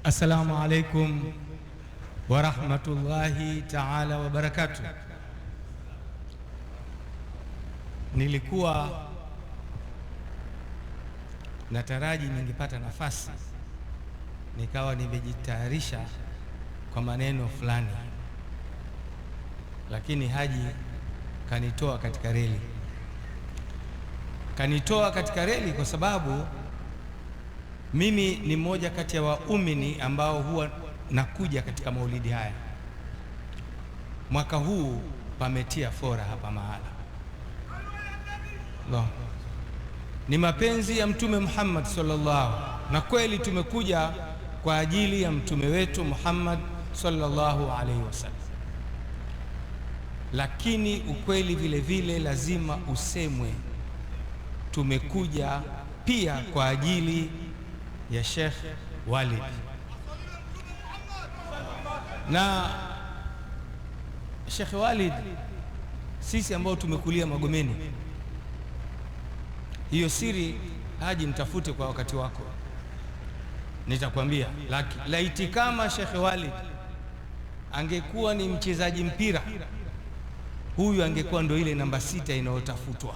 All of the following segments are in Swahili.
Assalamu alaikum wa rahmatullahi ta'ala wa barakatuh. Nilikuwa nataraji ningepata nafasi nikawa nimejitayarisha kwa maneno fulani, lakini Haji kanitoa katika reli kwa sababu mimi ni mmoja kati ya waumini ambao huwa nakuja katika maulidi haya. Mwaka huu pametia fora hapa mahala. Allah. Ni mapenzi ya Mtume Muhammad sallallahu, na kweli tumekuja kwa ajili ya mtume wetu Muhammad sallallahu alaihi wasallam, lakini ukweli vile vile lazima usemwe, tumekuja pia kwa ajili ya Sheikh Walid. Na Sheikh Walid, sisi ambao tumekulia Magomeni, hiyo siri Haji mtafute kwa wakati wako, nitakwambia. Laiti kama Sheikh Walid angekuwa ni mchezaji mpira, huyu angekuwa ndo ile namba 6 inayotafutwa.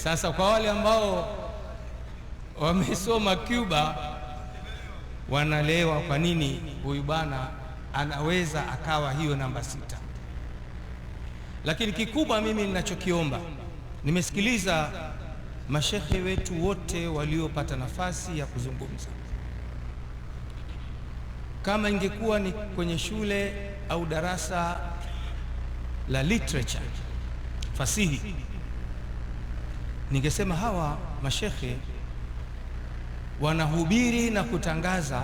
Sasa kwa wale ambao wamesoma Cuba wanalewa, kwa nini huyu bana anaweza akawa hiyo namba 6. Lakini kikubwa mimi ninachokiomba, nimesikiliza mashekhe wetu wote waliopata nafasi ya kuzungumza. Kama ingekuwa ni kwenye shule au darasa la literature, fasihi, ningesema hawa mashekhe wanahubiri na kutangaza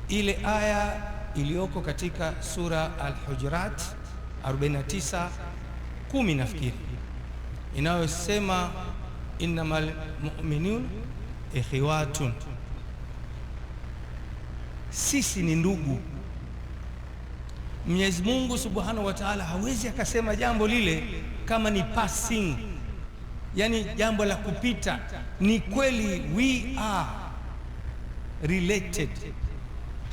ile aya iliyoko katika sura Al-Hujurat 49:10 nafikiri, inayosema innamal mu'minun ikhwatun, sisi ni ndugu. Mwenyezi Mungu Subhanahu wa Ta'ala hawezi akasema jambo lile kama ni passing, yani jambo la kupita. Ni kweli we are related,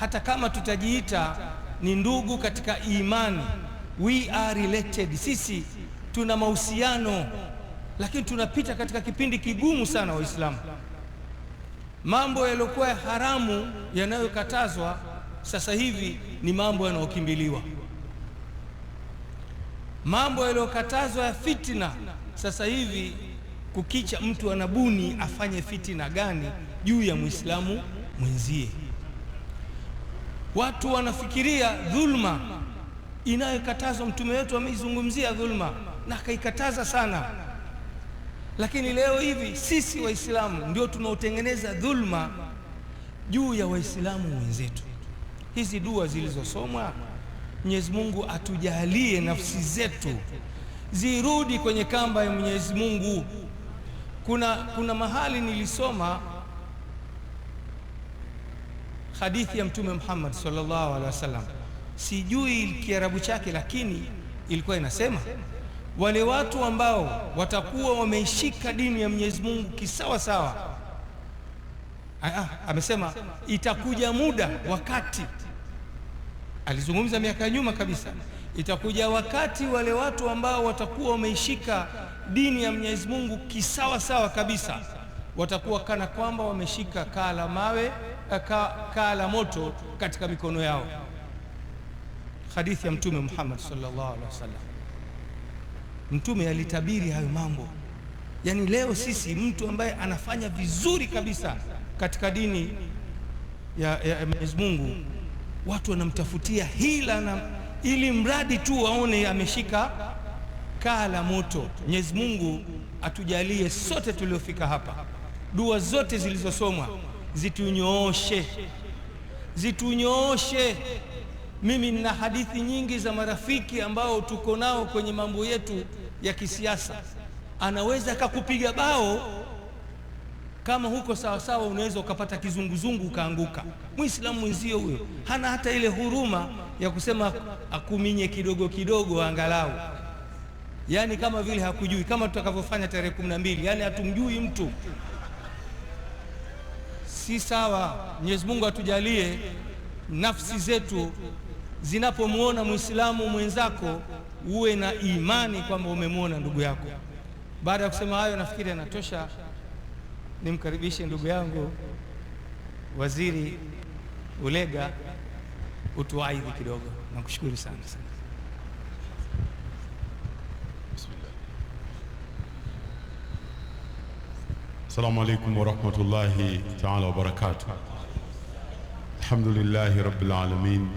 hata kama tutajiita ni ndugu katika imani, we are related, sisi tuna mahusiano. Lakini tunapita katika kipindi kigumu sana Waislamu. Mambo yaliyokuwa haramu yanayokatazwa sasa hivi ni mambo yanayokimbiliwa. Mambo yaliyokatazwa ya fitna sasa hivi, kukicha mtu anabuni afanye fitina gani juu ya Muislamu mwenzie. Watu wanafikiria dhulma inayokatazwa, mtume wetu ameizungumzia dhulma na akaikataza sana, lakini leo hivi sisi Waislamu ndio tunaotengeneza dhulma juu ya Waislamu wenzetu. Hizi dua zilizosomwa, Mwenyezi Mungu atujalie nafsi zetu zirudi kwenye kamba ya Mwenyezi Mungu. Kuna mahali nilisoma hadithi ya Mtume Muhammad sallallahu alaihi wasallam, sijui Kiarabu chake, lakini ilikuwa inasema wale watu ambao watakuwa wameishika dini ya Mwenyezi Mungu kisawa sawa, amesema itakuja muda, wakati alizungumza miaka ya nyuma kabisa, itakuja wakati wale watu ambao watakuwa wameishika dini ya Mwenyezi Mungu kisawa sawa kabisa, watakuwa kana kwamba wameshika kaa la mawe, kaa la moto katika mikono yao. Hadithi ya Mtume Muhammad sallallahu alaihi wasallam. Mtume alitabiri hayo mambo. Yani leo sisi, mtu ambaye anafanya vizuri kabisa katika dini ya Mwenyezi Mungu, watu wanamtafutia hila na ili mradi tu waone ameshika kaa la moto. Mwenyezi Mungu atujalie sote tuliofika hapa, dua zote zilizosomwa zitunyooshe. Mimi nina hadithi nyingi za marafiki ambao tuko nao kwenye mambo yetu ya kisiasa. Anaweza akakupiga bao kama huko sawa sawa, unaweza ukapata kizunguzungu ukaanguka. Muislamu mwenzio huyo hana hata ile huruma ya kusema akuminye kidogo kidogo angalau. yani kama vile hakujui, kama tutakavyofanya tarehe 12, yani hatumjui mtu. Si sawa. Mwenyezi Mungu atujalie nafsi zetu zinapomuona Muislamu mwenzako uwe na imani kwamba umemuona ndugu yako. Baada ya kusema hayo, nafikiri anatosha. Nimkaribishe ndugu yangu Waziri Ulega utuaidhi kidogo. Nakushukuru sana. Assalamu alaikum wa rahmatullahi ta'ala wa barakatuh. Alhamdulillahi rabbil alamin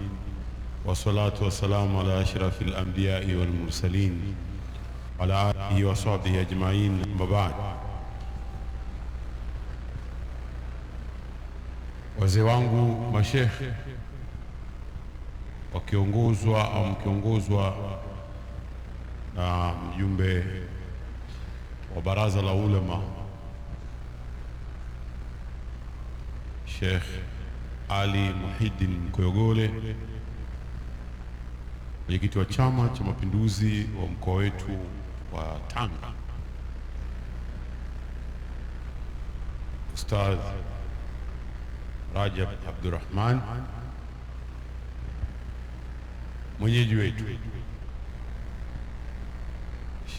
wa salatu wa salamu ala ashrafil anbiya'i wal mursalin ala alihi wa sahbihi ajma'in, amma ba'd. Wazee wangu mashekhe wakiongozwa au mkiongozwa na mjumbe wa baraza la ulama Sheikh Ali Muhyiddin Mkoyogole, mwenyekiti wa Chama cha Mapinduzi wa mkoa wetu wa Tanga, Ustadh Rajab Abdurrahman, mwenyeji wetu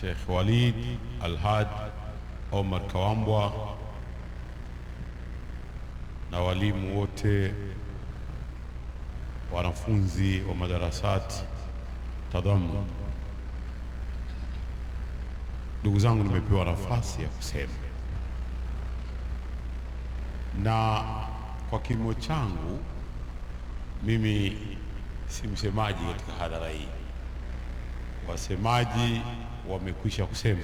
Sheikh Walid Alhad Omar Kawambwa, na walimu wote, wanafunzi wa madarasati Tadhamun. Ndugu zangu, nimepewa nafasi ya kusema, na kwa kimo changu mimi si msemaji katika hadhara hii. Wasemaji wamekwisha kusema.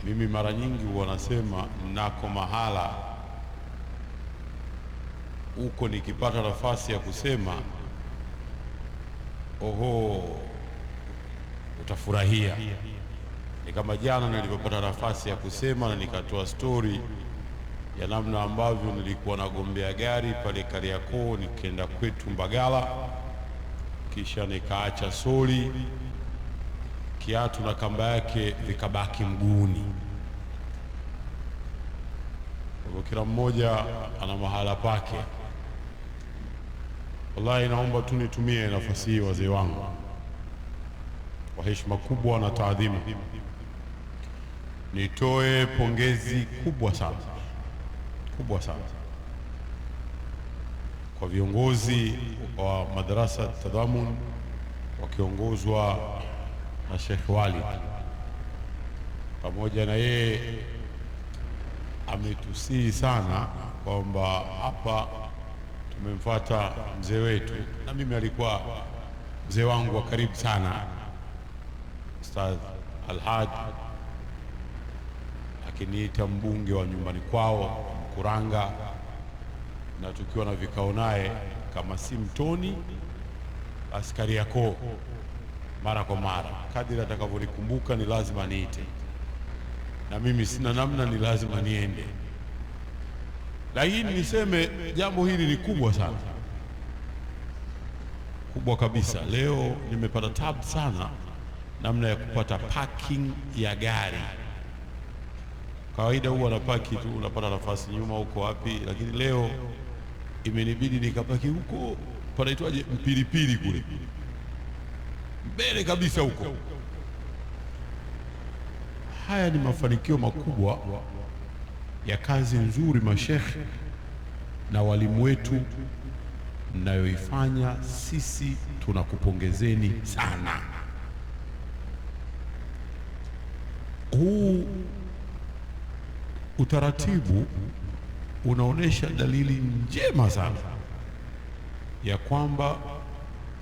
Mimi mara nyingi wanasema nako mahala huko nikipata nafasi ya kusema, oho, utafurahia. Ni kama jana nilipopata nafasi ya kusema na nikatoa story ya namna ambavyo nilikuwa nagombea gari pale Kariakoo nikaenda kwetu Mbagala, kisha nikaacha soli, kiatu na kamba yake vikabaki mguuni. Kwa kila mmoja ana mahala pake. Wallahi, naomba tu nitumie nafasi hii, wazee wangu, kwa heshima kubwa na taadhima, nitoe pongezi kubwa sana kwa viongozi wa madrasa Tadhamun wakiongozwa na Sheikh Walid. Pamoja na yeye ametusihi sana kwamba hapa tumemfuata mzee wetu, na mimi alikuwa mzee wangu wa karibu sana, Ustadh Alhad, akiniita mbunge wa nyumbani kwao Mkuranga, na tukiwa na vikao naye kama si Mtoni basi Kariakoo mara kwa mara. Kadiri atakavyonikumbuka ni lazima niite, na mimi sina namna, ni lazima niende. Lakini niseme jambo hili ni kubwa sana, kubwa kabisa. Leo nimepata tabu sana namna ya kupata parking ya gari. Kawaida huwa napaki tu, unapata nafasi nyuma huko wapi, lakini leo imenibidi nikapaki huko panaitwaje, Mpilipili kule mbele kabisa huko. Haya ni mafanikio makubwa ya kazi nzuri mashekhe na walimu wetu mnayoifanya. Sisi tunakupongezeni sana. Huu utaratibu unaonesha dalili njema sana ya kwamba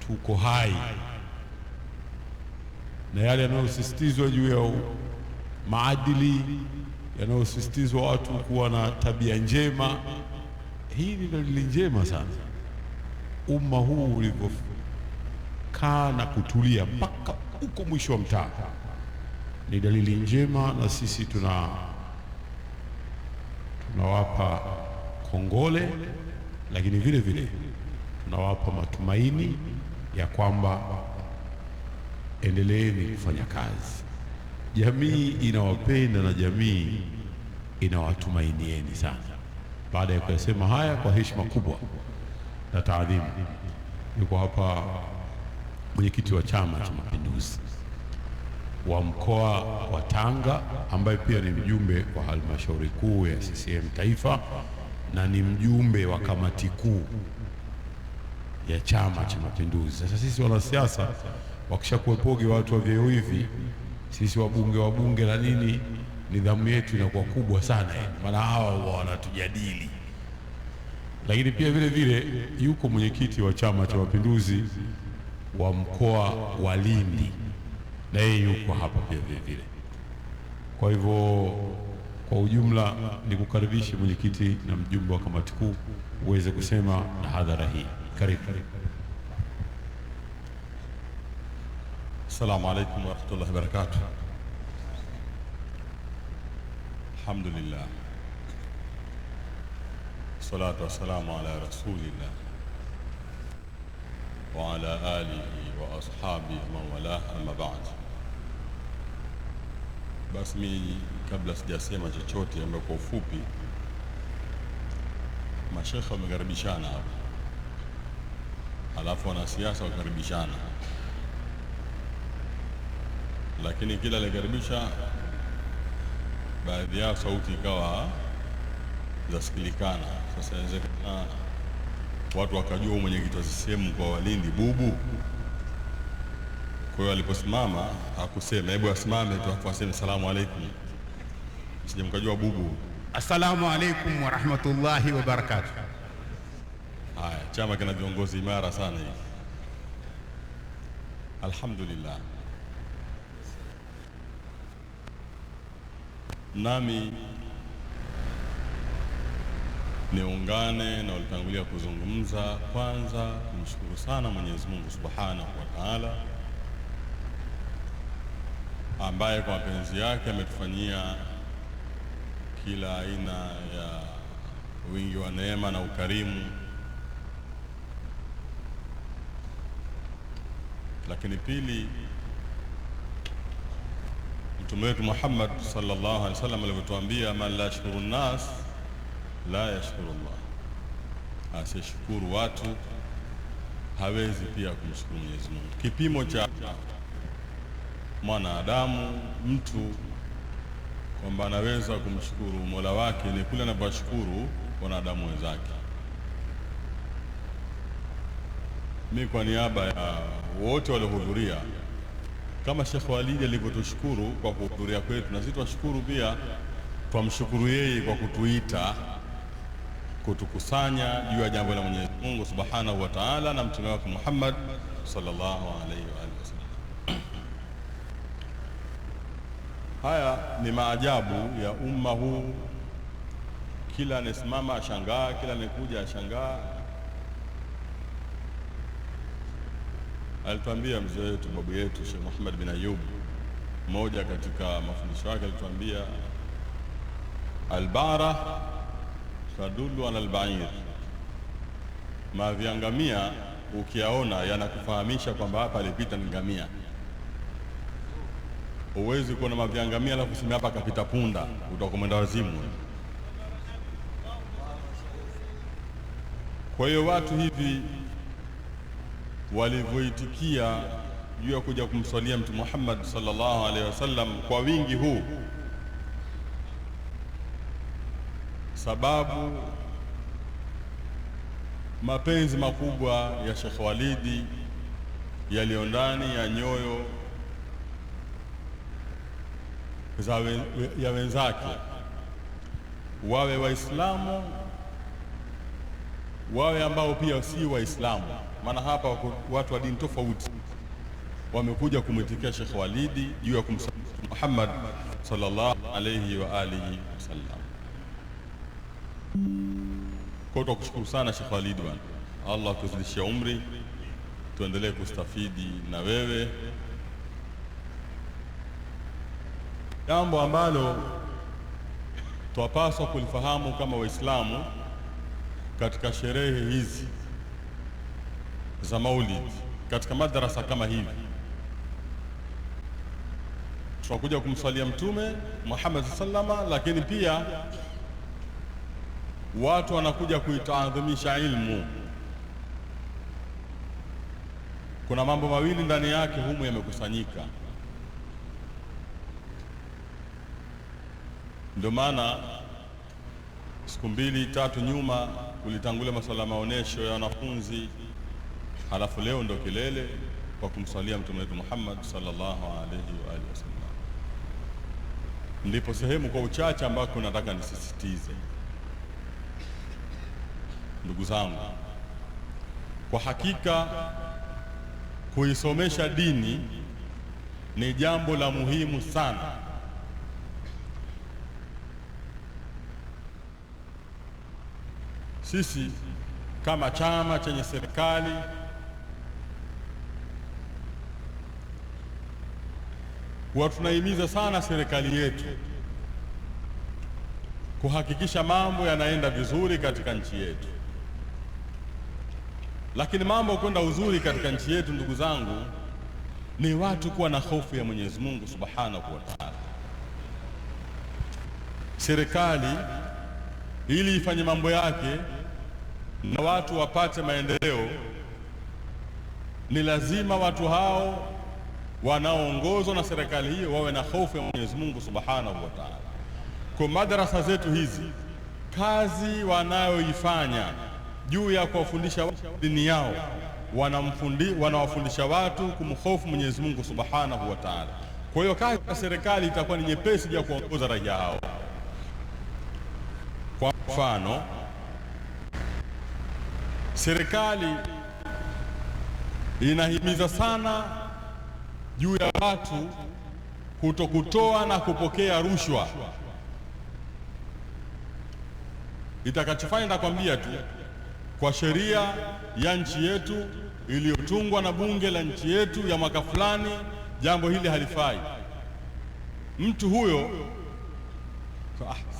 tuko hai, na yale yanayosisitizwa juu ya maadili, yanayosisitizwa watu kuwa na tabia njema, hii ni dalili njema sana. Umma huu ulivyokaa na kutulia mpaka uko mwisho wa mtaa ni dalili njema, na sisi tunawapa kongole, lakini vile vile tunawapa matumaini ya kwamba endeleeni kufanya kazi. Jamii inawapenda na jamii inawatumainieni sana. Baada ya kusema haya kwa heshima kubwa na taadhimu, yuko hapa mwenyekiti wa Chama cha Mapinduzi wa mkoa wa Tanga, ambaye pia ni mjumbe wa halmashauri kuu ya CCM Taifa na ni mjumbe wa kamati kuu ya Chama cha Mapinduzi. Sasa sisi wanasiasa wakishakuwepoge watu wa vyeo hivi, sisi wabunge na nini, nidhamu yetu inakuwa kubwa sana, maana hawa wanatujadili. Lakini pia vile vile yuko mwenyekiti wa Chama cha Mapinduzi wa mkoa wa Lindi, na yeye yuko hapa pia vile vile. Kwa hivyo kwa ujumla nikukaribishe mwenyekiti na mjumbe wa kamati kuu uweze kusema na hadhara hii. Karibu. Assalamu alaykum wa rahmatullahi wa barakatuh. Alhamdulillah, salatu wassalamu ala rasulillah wa ala alihi wa ashabihi man wala, amma ba'd. Basi mimi kabla sijasema chochote, ambapo kwa ufupi mashekhe wamekaribishana hapa, alafu wanasiasa wakaribishana, lakini kila alikaribisha baadhi yao sauti ikawa zasikilikana. Sasa inawezekana watu wakajua mwenyekiti wa CCM kwa Walindi bubu. Kwa hiyo aliposimama hakusema hebu asimame tu aseme salamu alaykum, sije mkajua bubu. Assalamu alaykum wa rahmatullahi wa barakatuh. Haya, chama kina viongozi imara sana hivi. Alhamdulillah. Nami niungane na walitangulia kuzungumza, kwanza kumshukuru sana Mwenyezi Mungu Subhanahu wa Ta'ala, ambaye kwa mapenzi yake ametufanyia kila aina ya wingi wa neema na ukarimu. Lakini pili, Mtume wetu Muhammad sallallahu alaihi wasallam alivyotuambia, man la yashkuru nas la yashkuru Allah, asiyeshukuru watu hawezi pia kumshukuru Mwenyezi Mungu. Kipimo cha mwanadamu mtu kwamba anaweza kumshukuru Mola wake ni kule anaposhukuru wanadamu wenzake. Mimi kwa niaba ya wote waliohudhuria, kama Sheikh Walidi alivyotushukuru kwa kuhudhuria kwetu, na sisi tunashukuru pia, twamshukuru yeye kwa kutuita, kutukusanya juu ya jambo la Mwenyezi Mungu Subhanahu wa Ta'ala na mtume wake Muhammad sallallahu alaihi wasallam. Haya ni maajabu ya umma huu, kila anasimama ashangaa, kila anekuja ashangaa. Alituambia mzee wetu, babu yetu Sheikh Muhammad bin Ayub, mmoja katika mafundisho yake alituambia, albara tadullu ala albair, maviangamia ukiyaona yanakufahamisha kwamba hapa alipita ngamia. Huwezi kuona maviangamia alafu kusema hapa kapita punda, utakomenda wazimu. Kwa hiyo watu hivi walivyoitikia juu ya kuja kumswalia Mtume Muhammad sallallahu alaihi wasallam kwa wingi huu, sababu mapenzi makubwa ya Sheikh Walidi yaliyo ndani ya nyoyo ya wenzake, wawe Waislamu wawe ambao pia si Waislamu. Maana hapa watu wa dini tofauti wamekuja kumwitikia Sheikh Walidi juu ya kumswalia Muhammad sallallahu alayhi wa alihi wasallam. Kwa tukushukuru sana Sheikh Walidi bwana, Allah akuzidishia umri, tuendelee kustafidi na wewe. Jambo ambalo twapaswa kulifahamu kama Waislamu katika sherehe hizi za Maulid, katika madrasa kama hivi, tunakuja kumswalia Mtume Muhammad sallama, lakini pia watu wanakuja kuitaadhimisha ilmu. Kuna mambo mawili ndani yake humu yamekusanyika. Ndio maana siku 2-3 nyuma kulitangulia masuala maonesho ya wanafunzi, halafu leo ndo kilele kwa kumswalia Mtume wetu Muhammad sallallahu alaihi wa alihi wasallam. Ndipo sehemu kwa uchache ambako nataka nisisitize, ndugu zangu, kwa hakika kuisomesha dini ni jambo la muhimu sana. Sisi kama chama chenye serikali huwa tunahimiza sana serikali yetu kuhakikisha mambo yanaenda vizuri katika nchi yetu. Lakini mambo kwenda uzuri katika nchi yetu, ndugu zangu, ni watu kuwa na hofu ya Mwenyezi Mungu Subhanahu wa Ta'ala. Serikali ili ifanye mambo yake na watu wapate maendeleo, ni lazima watu hao wanaoongozwa na serikali hiyo wawe na hofu ya Mwenyezi Mungu Subhanahu wa Ta'ala. Kwa madarasa zetu hizi, kazi wanayoifanya juu ya kuwafundisha dini yao, wanawafundisha watu kumhofu Mwenyezi Mungu Subhanahu wa Ta'ala. Kwa hiyo kazi ya serikali itakuwa ni nyepesi ya kuongoza raia hao. Kwa mfano, serikali inahimiza sana juu ya watu kutokutoa na kupokea rushwa. Itakachofanya nakwambia tu, kwa sheria ya nchi yetu iliyotungwa na bunge la nchi yetu ya mwaka fulani, jambo hili halifai. Mtu huyo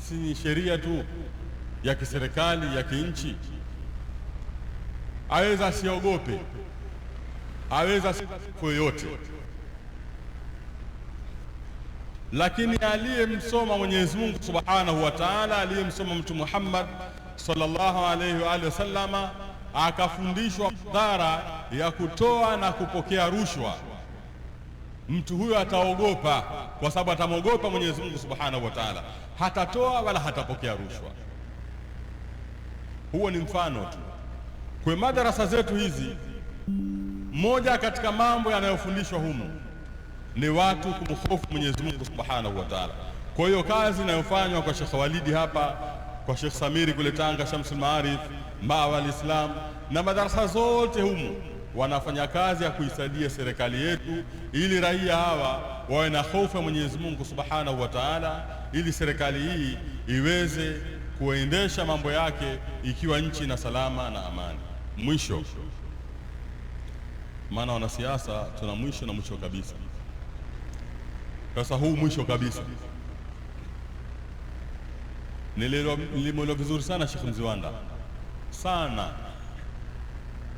si ni sheria tu ya kiserikali ya kinchi, aweza asiogope, aweza yoyote, lakini aliyemsoma Mwenyezi Mungu Subhanahu wa Ta'ala, aliyemsoma Mtume Muhammad sallallahu alayhi wa alihi wasallama, akafundishwa madhara ya kutoa na kupokea rushwa, mtu huyo ataogopa, kwa sababu atamwogopa Mwenyezi Mungu Subhanahu wa Ta'ala, hatatoa wala hatapokea rushwa. Huo ni mfano tu. Kwa madarasa zetu hizi, moja katika mambo yanayofundishwa humu ni watu kumhofu Mwenyezi Mungu Subhanahu wa Ta'ala. Kwa hiyo kazi inayofanywa kwa Sheikh Walidi hapa, kwa Sheikh Samiri kule Tanga, Shamsul Maarif, Mawa al-Islam, na madarasa zote humu wanafanya kazi ya kuisaidia serikali yetu, ili raia hawa wawe na hofu ya Mwenyezi Mungu Subhanahu wa Ta'ala, ili serikali hii iweze kuendesha mambo yake ikiwa nchi na salama na amani. Mwisho, maana wanasiasa tuna mwisho na mwisho kabisa. Sasa huu mwisho kabisa nilimwelewa vizuri sana Sheikh Mziwanda sana,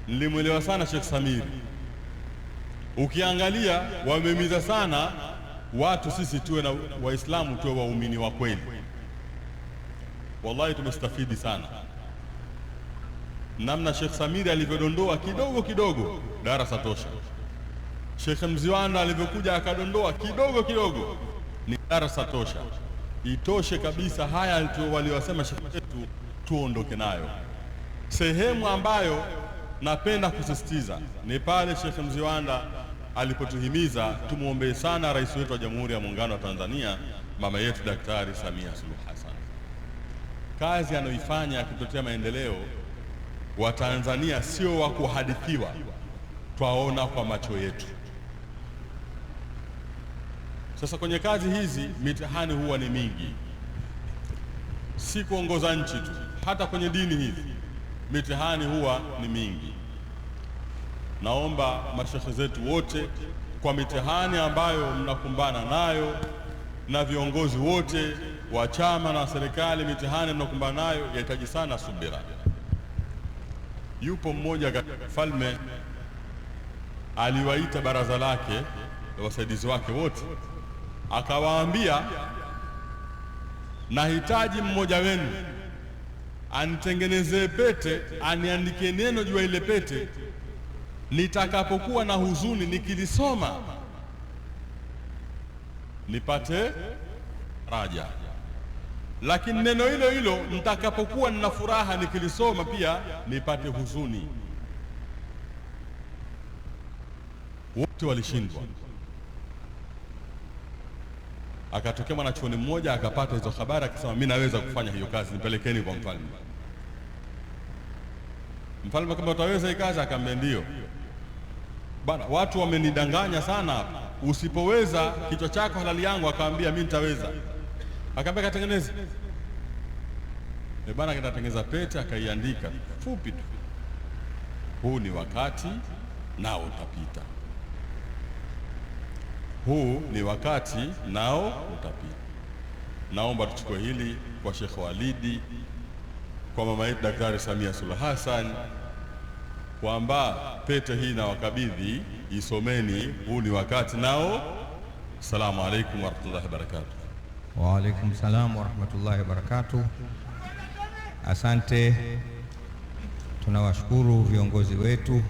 nilimwelewa sana Sheikh Samiri. Ukiangalia wamehimiza sana watu sisi tuwe na Waislamu, tuwe waumini wa kweli. Wallahi tumestafidi sana namna Sheikh Samiri alivyodondoa kidogo kidogo, darasa tosha. Sheikh Mziwanda alivyokuja akadondoa kidogo kidogo, ni darasa tosha. Itoshe kabisa. Haya waliwasema Sheikh wetu tuondoke nayo. Sehemu ambayo napenda kusisitiza ni pale Sheikh Mziwanda alipotuhimiza tumuombee sana rais wetu wa Jamhuri ya Muungano wa Tanzania, mama yetu Daktari Samia Suluhu Hassan. Kazi anayoifanya ya kutetea maendeleo wa Tanzania sio wa kuhadithiwa, twaona kwa macho yetu. Sasa kwenye kazi hizi mitihani huwa ni mingi, si kuongoza nchi tu, hata kwenye dini hizi mitihani huwa ni mingi. Naomba mashekhe zetu wote, kwa mitihani ambayo mnakumbana nayo, na viongozi wote wa chama na serikali, mitihani mnakumbana nayo yahitaji sana subira. Yupo mmoja katika mfalme aliwaita baraza lake la wasaidizi wake wote, akawaambia, nahitaji mmoja wenu anitengenezee pete, aniandike neno juu ya ile pete, nitakapokuwa na huzuni nikilisoma nipate raja, lakini neno hilo hilo nitakapokuwa nina furaha nikilisoma pia nipate huzuni. Wote walishindwa. Akatokea mwanachuoni mmoja akapata hizo habari, akasema, mimi naweza kufanya hiyo kazi, nipelekeni kwa mfalme. Mfalme kama utaweza hii kazi? Akamwambia ndio. Bana, watu wamenidanganya sana, usipoweza kichwa chako halali yangu. Akamwambia mimi nitaweza. Akamwambia katengeneze. Bana, akatengeneza pete, akaiandika fupi tu, huu ni wakati nao utapita. Huu ni wakati nao utapita. Naomba tuchukue hili kwa Sheikh Walidi, kwa mama yetu Daktari Samia Suluhu Hassan, kwamba pete hii na wakabidhi, isomeni, huu ni wakati nao. Assalamu alaikum warahmatullahi wabarakatuh. Wa alaikum salam warahmatullahi wabarakatuh. Asante, tunawashukuru viongozi wetu.